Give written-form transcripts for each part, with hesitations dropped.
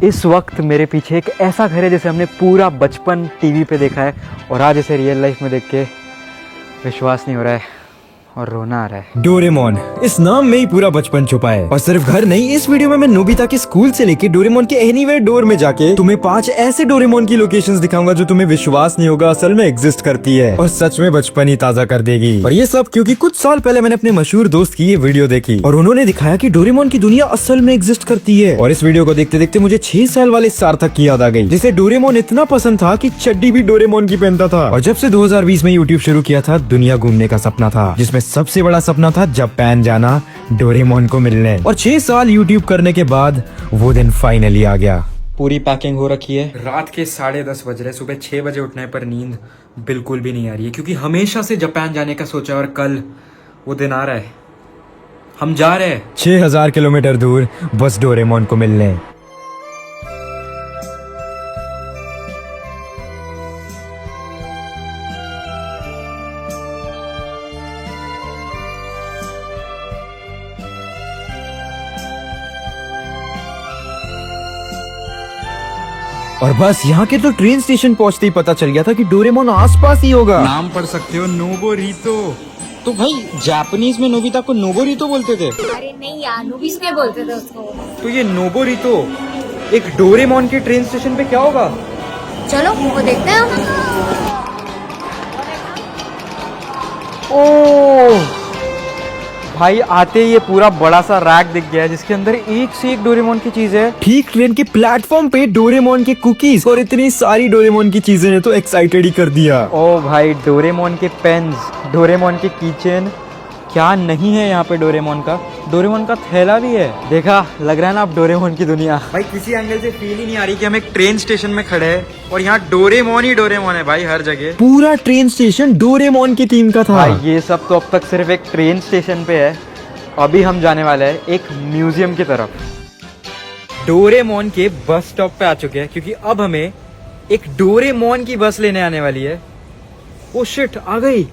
इस वक्त मेरे पीछे एक ऐसा घर है जैसे हमने पूरा बचपन टीवी पे देखा है और आज इसे रियल लाइफ में देख के विश्वास नहीं हो रहा है और रोना आ रहा है। डोरेमोन, इस नाम में ही पूरा बचपन छुपा है। और सिर्फ घर नहीं, इस वीडियो में मैं नोबिता के स्कूल से लेके डोरेमोन के एनीवेयर डोर में जाके तुम्हें 5 ऐसे डोरेमोन की लोकेशंस दिखाऊंगा जो तुम्हें विश्वास नहीं होगा असल में एग्जिस्ट करती है और सच में बचपन ही ताजा कर देगी। और ये सब क्योंकि कुछ साल पहले मैंने अपने मशहूर दोस्त की ये वीडियो देखी और उन्होंने दिखाया कि डोरेमोन की दुनिया असल में एग्जिस्ट करती है। और इस वीडियो को देखते देखते मुझे 6 साल वाले सार्थक की याद आ गई, जिसे डोरेमोन इतना पसंद था कि चड्डी भी डोरेमोन की पहनता था। और जब से 2020 में यूट्यूब शुरू किया था, दुनिया घूमने का सपना था, जिसमें सबसे बड़ा सपना था जापान जाना डोरेमोन को मिलने। और 6 साल यूट्यूब करने के बाद वो दिन फाइनली आ गया। पूरी पैकिंग हो रखी है। रात के 10:30 बज रहे, सुबह 6 बजे उठने पर नींद बिल्कुल भी नहीं आ रही है क्योंकि हमेशा से जापान जाने का सोचा और कल वो दिन आ रहा है। हम जा रहे हैं 6000 किलोमीटर दूर बस डोरेमोन को मिलने। और बस यहाँ के तो ट्रेन स्टेशन पहुँचते ही पता चल गया था कि डोरेमोन आसपास ही होगा। नाम पढ़ सकते हो, नोबोरितो। तो भाई जापानीज में नोबिता को नोबोरितो बोलते थे। अरे नहीं यार, नूबिस में बोलते थे उसको। तो ये नोबोरितो एक डोरेमोन के ट्रेन स्टेशन पे क्या होगा? चलो वो देखते हैं हम। ओह भाई, आते ही ये पूरा बड़ा सा रैक दिख गया है जिसके अंदर एक से एक डोरेमोन की चीज है। ठीक ट्रेन के प्लेटफॉर्म पे डोरेमोन के कुकीज और इतनी सारी डोरेमोन की चीजें ने तो एक्साइटेड ही कर दिया। ओ भाई, डोरेमोन के पेन्स, डोरेमोन के कीचेन, क्या नहीं है यहाँ पे डोरेमोन का थैला भी है। देखा, लग रहा है ना अब डोरेमोन की दुनिया। भाई किसी एंगल से फील ही नहीं आ रही कि हम एक ट्रेन स्टेशन में खड़े हैं और यहाँ डोरेमोन ही डोरेमोन है भाई हर जगह। पूरा ट्रेन स्टेशन डोरेमोन की थीम का था। भाई ये सब तो अब तक सिर्फ एक ट्रेन स्टेशन पे है, अभी हम जाने वाले हैं एक म्यूजियम की तरफ। डोरेमोन के बस स्टॉप पे आ चुके हैं क्योंकि अब हमें एक डोरेमोन की बस लेने आने वाली है। ओ शिट, आ गई।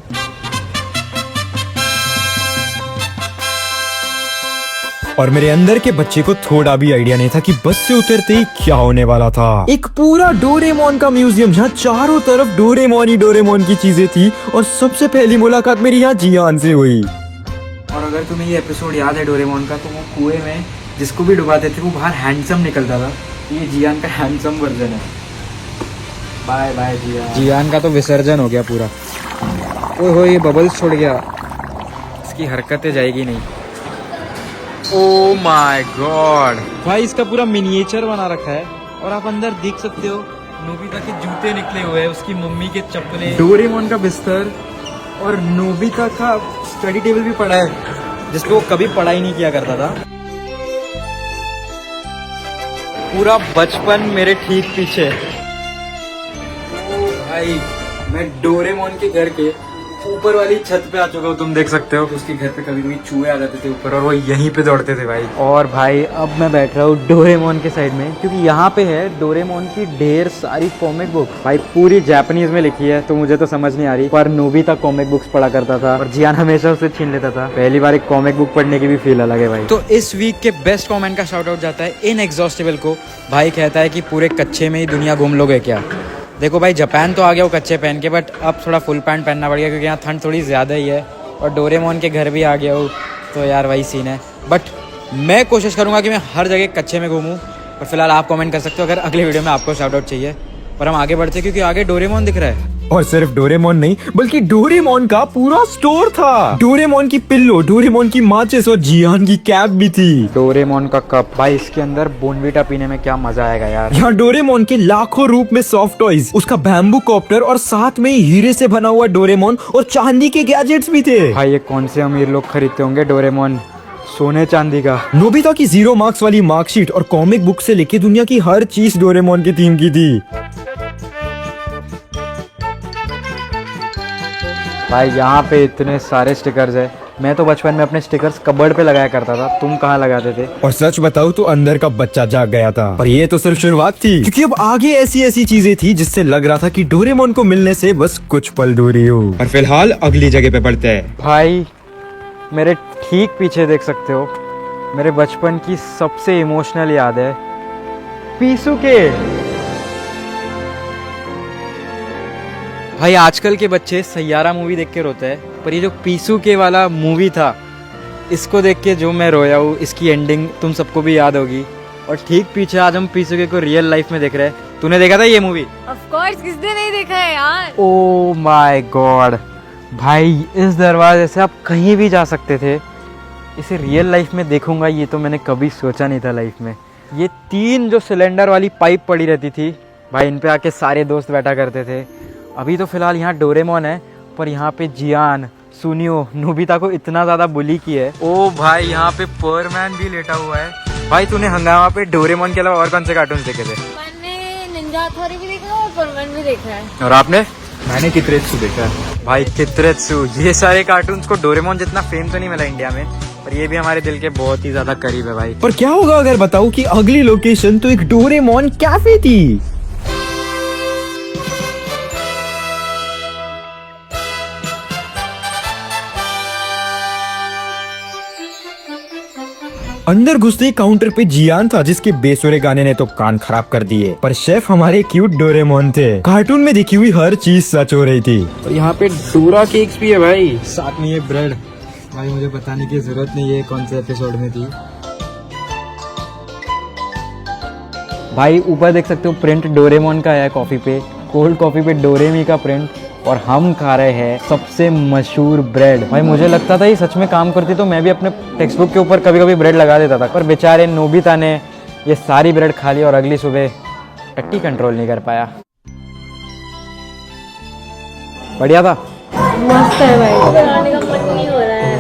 और मेरे अंदर के बच्चे को थोड़ा भी आइडिया नहीं था कि बस से उतरते ही क्या होने वाला था। एक पूरा डोरेमोन का म्यूजियम जहाँ चारों तरफ डोरेमोन ही डोरेमोन की चीजें थी। और सबसे पहली मुलाकात मेरी यहाँ जियान से हुई। और अगर तुम्हें ये एपिसोड याद है डोरेमोन का, तो वो कुएं में जिसको भी डुबाते थे वो बाहर हैंडसम निकलता था। ये जियान का हैंडसम वर्जन है। बाय बाय जियान। जियान का तो विसर्जन हो गया पूरा। ओह ये बबल्स छोड़ गया। इसकी हरकतें जाएगी नहीं। ओ माय गॉड भाई, इसका पूरा मिनिएचर बना रखा है और आप अंदर देख सकते हो नोबिता के जूते निकले हुए हैं, उसकी मम्मी के चप्पलें, डोरेमोन का बिस्तर और नोबिता का स्टडी टेबल भी पड़ा है जिसपे वो कभी पढ़ाई नहीं किया करता था। पूरा बचपन मेरे ठीक पीछे। ओ भाई, मैं डोरेमोन के घर के ऊपर वाली छत पे आ चुका हूँ। तुम देख सकते हो उसके घर पे कभी कभी चूहे आ जाते थे ऊपर और वो यहीं पे दौड़ते थे भाई। और भाई अब मैं बैठ रहा हूँ डोरेमोन के साइड में क्योंकि यहाँ पे है डोरेमोन की ढेर सारी कॉमिक बुक। भाई पूरी जापानीज में लिखी है तो मुझे तो समझ नहीं आ रही, पर नोबिता कॉमिक बुक्स पढ़ा करता था और जियान हमेशा उसे छीन लेता था। पहली बार एक कॉमिक बुक पढ़ने की भी फील अलग है भाई। तो इस वीक के बेस्ट कॉमेंट का शाउट आउट जाता है इनएग्जॉस्टेबल को। भाई कहता है कि पूरे कच्चे में ही दुनिया घूम लोगे क्या? देखो भाई, जापान तो आ गया वो कच्चे पहन के, बट अब थोड़ा फुल पैंट पहनना पड़ गया क्योंकि यहाँ ठंड थोड़ी ज़्यादा ही है। और डोरेमोन के घर भी आ गया हो तो यार वही सीन है। बट मैं कोशिश करूँगा कि मैं हर जगह कच्चे में घूमूँ। पर फिलहाल आप कमेंट कर सकते हो अगर अगले वीडियो में आपको शाउट आउट चाहिए। पर हम आगे बढ़ते क्योंकि आगे डोरेमोन दिख रहा है। और सिर्फ डोरेमोन नहीं बल्कि डोरेमोन का पूरा स्टोर था। डोरेमोन की पिल्लो, डोरेमोन की माचिस और जियान की कैप भी थी। डोरेमोन का कप, भाई इसके अंदर बोनवीटा पीने में क्या मजा आएगा यार। यहाँ डोरेमोन के लाखों रूप में सॉफ्ट टॉयज, उसका बैम्बू कॉप्टर और साथ में हीरे से बना हुआ डोरेमोन और चांदी के गैजेट्स भी थे। भाई ये कौन से अमीर लोग खरीदते होंगे डोरेमोन सोने चांदी का। नोबिता की 0 मार्क्स वाली मार्कशीट और कॉमिक बुक से लेके दुनिया की हर चीज डोरेमोन की थीम की थी। भाई यहाँ पे इतने सारे स्टिकर्स है। मैं तो बचपन में अपने स्टिकर्स कबर्ड पे लगाया करता था, तुम कहाँ लगाते थे? और सच बताऊं तो अंदर का बच्चा जाग गया था। पर ये तो सिर्फ शुरुआत थी क्योंकि अब आगे ऐसी ऐसी चीजें थी जिससे लग रहा था कि डोरेमोन को मिलने से बस कुछ पल दूरी हो। और फिलहाल अगली जगह पे बढ़ते हैं। भाई मेरे ठीक पीछे देख सकते हो मेरे बचपन की सबसे इमोशनल याद है। पीसुके। भाई आजकल के बच्चे सैयारा मूवी देख के रोते हैं, पर ये जो पीसुके वाला मूवी था, इसको देख के जो मैं रोया हूँ, इसकी एंडिंग तुम सबको भी याद होगी। और ठीक पीछे आज हम पीसुके को रियल लाइफ में देख रहे हैं। तूने देखा था ये मूवी? ऑफ कोर्स, किसने नहीं देखा है यार। ओ माय गॉड भाई, इस दरवाजे से आप कहीं भी जा सकते थे। इसे रियल लाइफ में देखूंगा ये तो मैंने कभी सोचा नहीं था लाइफ में। ये 3 जो सिलेंडर वाली पाइप पड़ी रहती थी भाई, इन पे आके सारे दोस्त बैठा करते थे। अभी तो फिलहाल यहाँ डोरेमोन है, पर यहाँ पे जियान, सुनियो, नोबिता को इतना ज़्यादा बुली की है। ओ भाई यहाँ पे परमैन भी लेटा हुआ है। भाई तूने हंगामा पे डोरेमोन के अलावा और कौन से कार्टून देखे थे? मैंने निंजा हथौड़ी भी देखा और परमन भी देखा है। और आपने? मैंने कितरेत्सु देखा है। भाई कितरेत्सु, ये सारे कार्टून्स को डोरेमोन जितना फेम तो नहीं मिला इंडिया में, पर ये भी हमारे दिल के बहुत ही ज्यादा करीब है भाई। पर क्या होगा अगर बताऊं कि अगली लोकेशन तो एक डोरेमोन कैफे थी। अंदर घुसते ही काउंटर पे जियान था, जिसके बेसुरे गाने ने तो कान खराब कर दिए। पर शेफ हमारे क्यूट डोरेमोन थे। कार्टून में दिखी हुई हर चीज सच हो रही थी। और यहाँ पे डोरा केक्स भी है भाई, साथ में ये ब्रेड। भाई मुझे बताने की जरूरत नहीं है कौन से एपिसोड में थी। भाई ऊपर देख सकते हो प्रिंट डोरेमोन का है कॉफी पे, कोल्ड कॉफी पे डोरेमी का प्रिंट। और हम खा रहे हैं सबसे मशहूर ब्रेड। भाई मुझे लगता था ये सच में काम करती तो मैं भी अपने टेक्स्ट बुक के ऊपर कभी कभी ब्रेड लगा देता था, पर बेचारे नोबिता ने ये सारी ब्रेड खा ली और अगली सुबह टट्टी कंट्रोल नहीं कर पाया। बढ़िया था, मस्त है भाई, खाने का मन नहीं हो रहा है।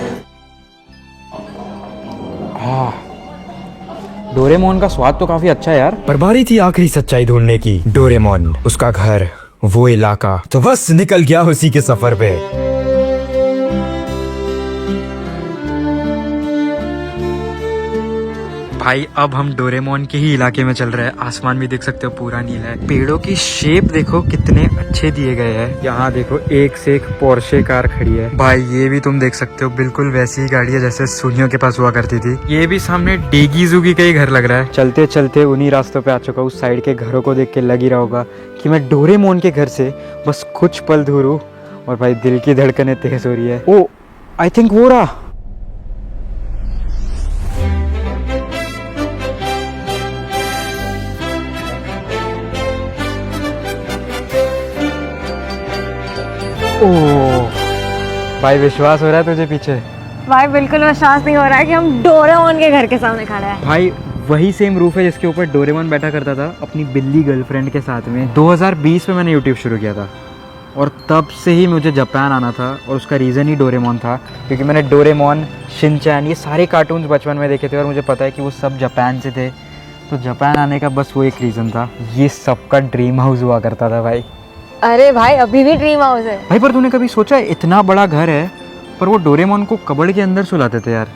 डोरेमोन का स्वाद तो काफी अच्छा है यार। पर बारी थी आखिरी सच्चाई ढूंढने की। डोरेमोन, उसका घर, वो इलाका, तो बस निकल गया उसी के सफर पे। भाई अब हम डोरेमोन के ही इलाके में चल रहे हैं। आसमान भी देख सकते हो पूरा नीला है। पेड़ों की शेप देखो कितने अच्छे दिए गए हैं। यहाँ देखो एक से एक पोर्शे कार खड़ी है। भाई ये भी तुम देख सकते हो बिल्कुल वैसी ही गाड़ी है जैसे सुनियो के पास हुआ करती थी। ये भी सामने डेगीजुगी का ही घर लग रहा है। चलते चलते उन्हीं रास्तों पे आ चुका हूँ। उस साइड के घरों को देख के लग ही रहा होगा कि मैं डोरेमोन के घर से बस कुछ पल दूर हूँ। और भाई दिल की धड़कनें तेज हो रही है। ओ आई थिंक वो रहा। ओह भाई विश्वास हो रहा है तुझे पीछे? भाई बिल्कुल विश्वास नहीं हो रहा है कि हम डोरेमोन के घर के सामने खड़े हैं। भाई वही सेम रूफ है जिसके ऊपर डोरेमोन बैठा करता था अपनी बिल्ली गर्लफ्रेंड के साथ में। 2020 में मैंने यूट्यूब शुरू किया था और तब से ही मुझे जापान आना था और उसका रीज़न ही डोरेमोन था, क्योंकि मैंने डोरेमोन, शिनचैन, ये सारे कार्टून्स बचपन में देखे थे और मुझे पता है कि वो सब जापान से थे। तो जापान आने का बस वो एक रीज़न था। ये सबका ड्रीम हाउस हुआ करता था भाई। अरे भाई अभी भी ड्रीम हाउस है भाई। पर तूने कभी सोचा इतना बड़ा घर है पर वो डोरेमोन को कबड़ के अंदर सुलाते थे यार।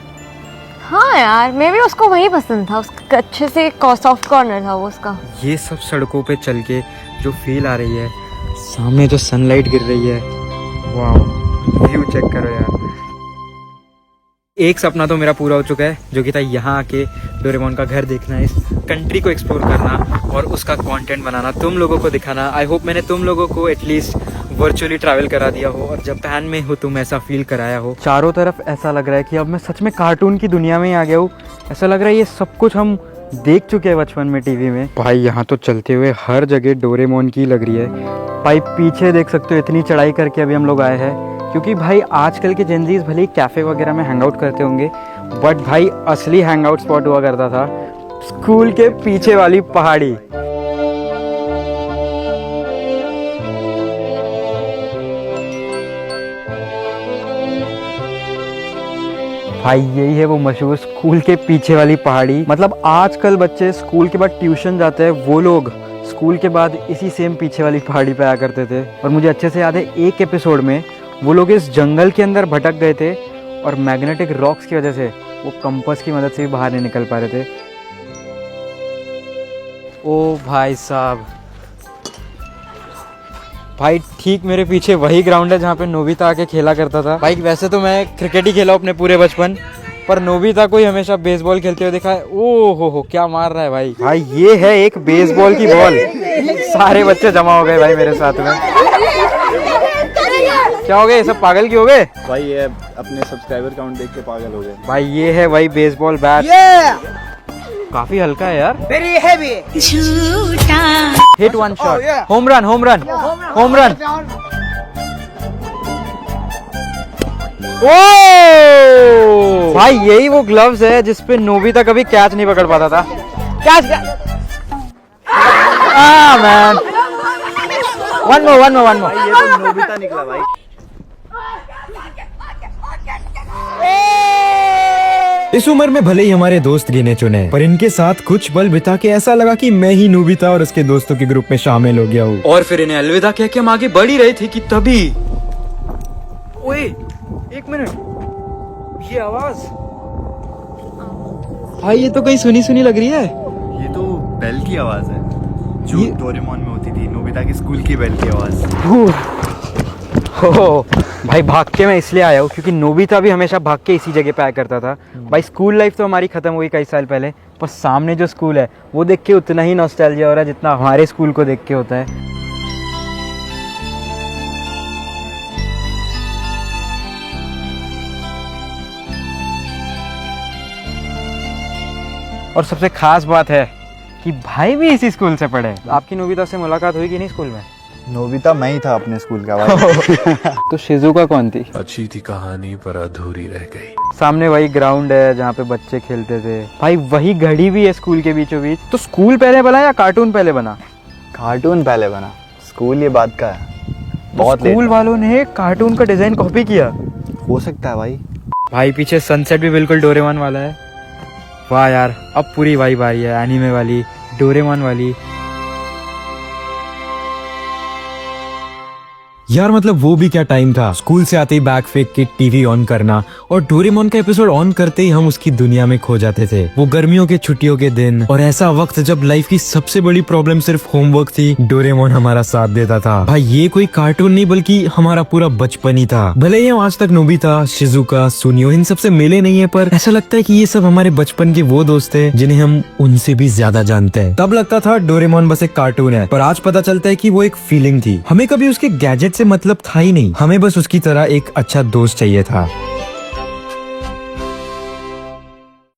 हाँ यार, मैं भी उसको वही पसंद था। उसका अच्छे से सॉफ्ट कॉर्नर था वो उसका। ये सब सड़कों पे चल के जो फील आ रही है, सामने जो सनलाइट गिर रही है, वाह व्यू चेक करो यार। एक सपना तो मेरा पूरा हो चुका है जो कि था यहाँ आके डोरेमोन का घर देखना, इस कंट्री को एक्सप्लोर करना और उसका कंटेंट बनाना, तुम लोगों को दिखाना। आई होप मैंने तुम लोगों को एटलीस्ट वर्चुअली ट्रैवल करा दिया हो और जापान में हो तुम ऐसा फील कराया हो। चारों तरफ ऐसा लग रहा है कि अब मैं सच में कार्टून की दुनिया में ही आ गया हूँ। ऐसा लग रहा है ये सब कुछ हम देख चुके हैं बचपन में टीवी में। भाई यहाँ तो चलते हुए हर जगह डोरेमोन की लग रही है। भाई पीछे देख सकते हो इतनी चढ़ाई करके अभी हम लोग आए हैं, क्योंकि भाई आजकल के जेनजीज भले ही कैफ़े वगैरह में हैंग आउट करते होंगे, बट भाई असली हैंग आउट स्पॉट हुआ करता था स्कूल के पीछे वाली पहाड़ी। भाई यही है वो मशहूर स्कूल के पीछे वाली पहाड़ी। मतलब आजकल बच्चे स्कूल के बाद ट्यूशन जाते हैं, वो लोग स्कूल के बाद इसी सेम पीछे वाली पहाड़ी पे आया करते थे। और मुझे अच्छे से याद है एक एपिसोड में वो लोग इस जंगल के अंदर भटक गए थे और मैग्नेटिक रॉक्स की वजह से वो कंपास की मदद से भी बाहर नहीं निकल पा रहे थे। ओ भाई साहब, भाई ठीक मेरे पीछे वही ग्राउंड है जहाँ पे नोबिता आके खेला करता था। भाई वैसे तो मैं क्रिकेट ही खेला अपने पूरे बचपन, पर नोबिता को ही हमेशा बेसबॉल खेलते हुए देखा है। ओ हो क्या मार रहा है भाई। भाई ये है एक बेसबॉल की बॉल। सारे बच्चे जमा हो गए भाई मेरे साथ में। क्या हो गए, ये सब पागल क्यों हो गए भाई? ये अपने सब्सक्राइबर काउंट देख के पागल हो गए भाई। ये है भाई बेसबॉल बैट। काफी हल्का है यार। Very heavy. Hit one shot, home run home run home run. ओ भाई यही वो ग्लव्स है जिसपे नोबिता कभी कैच नहीं पकड़ पाता था। Catch man. वन मोर ये तो नोबिता निकला भाई। इस उम्र में भले ही हमारे दोस्त गिने चुने, पर इनके साथ कुछ पल बिता के ऐसा लगा कि मैं ही नोबिता और उसके दोस्तों के ग्रुप में शामिल हो गया हूँ। और फिर इन्हें अलविदा कह के हम आगे बढ़ ही रहे थे कि तभी ओए एक मिनट, ये आवाज भाई ये तो कहीं सुनी सुनी लग रही है। ये तो बेल की आवाज है जो डोरेमोन में होती थी, नोबिता की स्कूल की बेल की आवाज। हो भाई भाग के मैं इसलिए आया हूँ क्योंकि नोबिता भी हमेशा भाग के इसी जगह पे आया करता था। भाई स्कूल लाइफ तो हमारी खत्म हुई कई साल पहले, पर सामने जो स्कूल है वो देख के उतना ही नॉस्टैल्जिया हो रहा है जितना हमारे स्कूल को देख के होता है। और सबसे खास बात है कि भाई भी इसी स्कूल से पढ़े। आपकी नोबिता से मुलाकात हुई कि नहीं स्कूल में? नोबिता मैं ही था अपने स्कूल का भाई। तो शिजुका कौन थी? अच्छी थी कहानी पर अधूरी रह गई। सामने वही ग्राउंड है जहाँ पे बच्चे खेलते थे। भाई वही घड़ी भी है स्कूल के बीचों बीच। तो स्कूल पहले बना या कार्टून पहले बना? कार्टून पहले बना, स्कूल ये बात का है। बहुत स्कूल वालों ने कार्टून का डिजाइन कॉपी किया। हो सकता है भाई। भाई पीछे सनसेट भी बिल्कुल डोरेमोन वाला है। वाह यार, अब पूरी वाइब आ रही है एनीमे वाली, डोरेमोन वाली। यार मतलब वो भी क्या टाइम था, स्कूल से आते ही बैग फेंक के टीवी ऑन करना और डोरेमोन का एपिसोड ऑन करते ही हम उसकी दुनिया में खो जाते थे। वो गर्मियों के छुट्टियों के दिन और ऐसा वक्त जब लाइफ की सबसे बड़ी प्रॉब्लम सिर्फ होमवर्क थी, डोरेमोन हमारा साथ देता था। भाई ये कोई कार्टून नहीं बल्कि हमारा पूरा बचपन ही था। भले ही हम आज तक नोबिता, शिजुका, सुनियो इन सबसे मिले नहीं है, पर ऐसा लगता है कि ये सब हमारे बचपन के वो दोस्त है जिन्हें हम उनसे भी ज्यादा जानते हैं। तब लगता था डोरेमोन बस एक कार्टून है, पर आज पता चलता है कि वो एक फीलिंग थी। हमें कभी उसके गैजेट से मतलब था ही नहीं, हमें बस उसकी तरह एक अच्छा दोस्त चाहिए था।